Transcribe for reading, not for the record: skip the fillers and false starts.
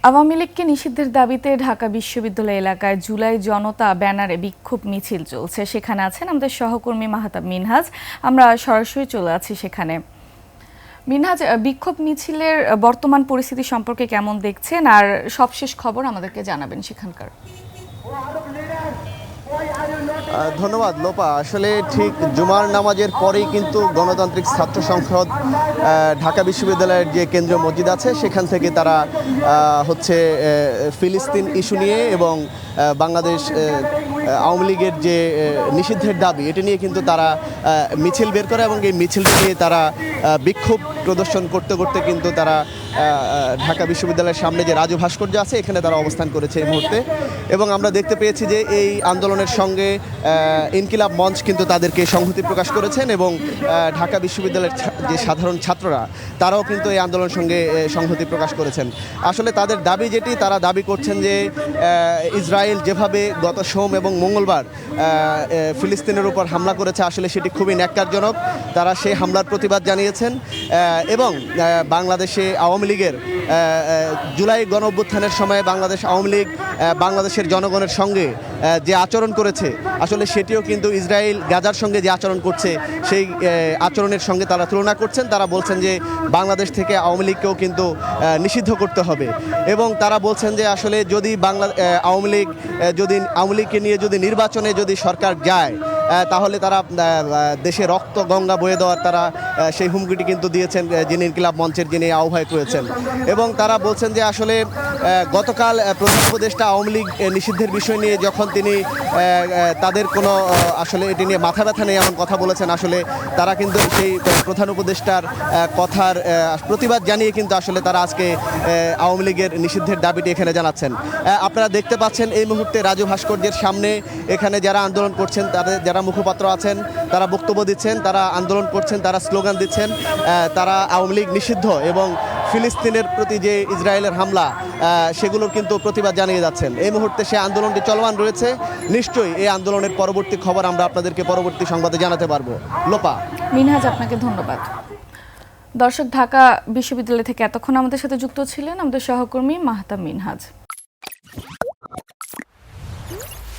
আওয়ামী লীগকে নিষিদ্ধের দাবিতে ঢাকা বিশ্ববিদ্যালয় এলাকায় জুলাই জনতা ব্যানারে বিক্ষোভ মিছিল চলছে। সেখানে আছেন আমাদের সহকর্মী মাহতাব মিনহাজ। আমরা সরাসরি চলে আছি সেখানে। মিনহাজ, বিক্ষোভ মিছিলের বর্তমান পরিস্থিতি সম্পর্কে কেমন দেখছেন, আর সবশেষ খবর আমাদেরকে জানাবেন সেখানকার। ধন্যবাদ লোপা। আসলে ঠিক জুমার নামাজের পরেই কিন্তু গণতান্ত্রিক ছাত্র সংসদ ঢাকা বিশ্ববিদ্যালয়ের যে কেন্দ্রীয় মসজিদ আছে সেখান থেকে তারা হচ্ছে ফিলিস্তিন ইস্যু নিয়ে এবং বাংলাদেশ আওয়ামী লীগের যে নিষিদ্ধের দাবি এটি নিয়ে কিন্তু তারা মিছিল বের করে এবং এই মিছিলটি নিয়ে তারা বিক্ষোভ প্রদর্শন করতে করতে কিন্তু তারা ঢাকা বিশ্ববিদ্যালয়ের সামনে যে রাজু ভাস্কর্য আছে এখানে তারা অবস্থান করেছে এই মুহূর্তে। এবং আমরা দেখতে পেয়েছি যে এই আন্দোলনের সঙ্গে ইনকিলাব মঞ্চ কিন্তু তাদেরকে সংহতি প্রকাশ করেছেন এবং ঢাকা বিশ্ববিদ্যালয়ের যে সাধারণ ছাত্ররা তারাও কিন্তু এই আন্দোলনের সঙ্গে সংহতি প্রকাশ করেছেন। আসলে তাদের দাবি যেটি, তারা দাবি করছেন যে ইসরায়েল যেভাবে গত সোম এবং মঙ্গলবার ফিলিস্তিনের উপর হামলা করেছে আসলে সেটি খুবই ন্যাক্কারজনক। তারা সেই হামলার প্রতিবাদ জানিয়েছেন এবং বাংলাদেশে আওয়ামী লীগের জুলাই গণঅভ্যুত্থানের সময় বাংলাদেশ আওয়ামী লীগ বাংলাদেশের জনগণের সঙ্গে যে আচরণ করেছে আসলে সেটিও কিন্তু ইসরায়েল গাজার সঙ্গে যে আচরণ করছে সেই আচরণের সঙ্গে তারা তুলনা করছেন। তারা বলছেন যে বাংলাদেশ থেকে আওয়ামী লীগকেও কিন্তু নিষিদ্ধ করতে হবে এবং তারা বলছেন যে আসলে যদি আওয়ামী লীগকে নিয়ে যদি নির্বাচনে যদি সরকার যায় তাহলে তারা দেশে রক্ত গঙ্গা বয়ে দেওয়ার তারা সেই হুমকিটি কিন্তু দিয়েছেন যিনি ইনকিলাব মঞ্চের যিনি আহ্বায়ক রয়েছেন। এবং তারা বলছেন যে আসলে গতকাল প্রধান উপদেষ্টা আওয়ামী লীগ নিষিদ্ধের বিষয় নিয়ে যখন তিনি তাদের কোনো আসলে এটি নিয়ে মাথা ব্যথা নেই এমন কথা বলেছেন, আসলে তারা কিন্তু সেই প্রধান উপদেষ্টার কথার প্রতিবাদ জানিয়ে কিন্তু আসলে তারা আজকে আওয়ামী লীগের নিষিদ্ধের দাবিটি এখানে জানাচ্ছেন। আপনারা দেখতে পাচ্ছেন এই মুহূর্তে রাজু ভাস্কর্যের সামনে এখানে যারা আন্দোলন করছেন তাদের যারা মুখপাত্র আছেন তারা বক্তব্য দিচ্ছেন, তারা আন্দোলন করছেন, তারা স্লোগান দিচ্ছেন, তারা আওয়ামী লীগ নিষিদ্ধ এবং ফিলিস্তিনের প্রতি যে ইসরায়েলের হামলা সেগুলোর কিন্তু প্রতিবাদ জানিয়ে যাচ্ছেন। এই মুহূর্তে সে আন্দোলনটি চলমান রয়েছে। নিশ্চয়ই এই আন্দোলনের পরবর্তী খবর আমরা আপনাদেরকে পরবর্তী সংবাদে জানাতে পারবো। লোপা। মিনহাজ, আপনাকে ধন্যবাদ। দর্শক, ঢাকা বিশ্ববিদ্যালয় থেকে এতক্ষণ আমাদের সাথে যুক্ত ছিলেন আমাদের সহকর্মী মাহতাব মিনহাজ।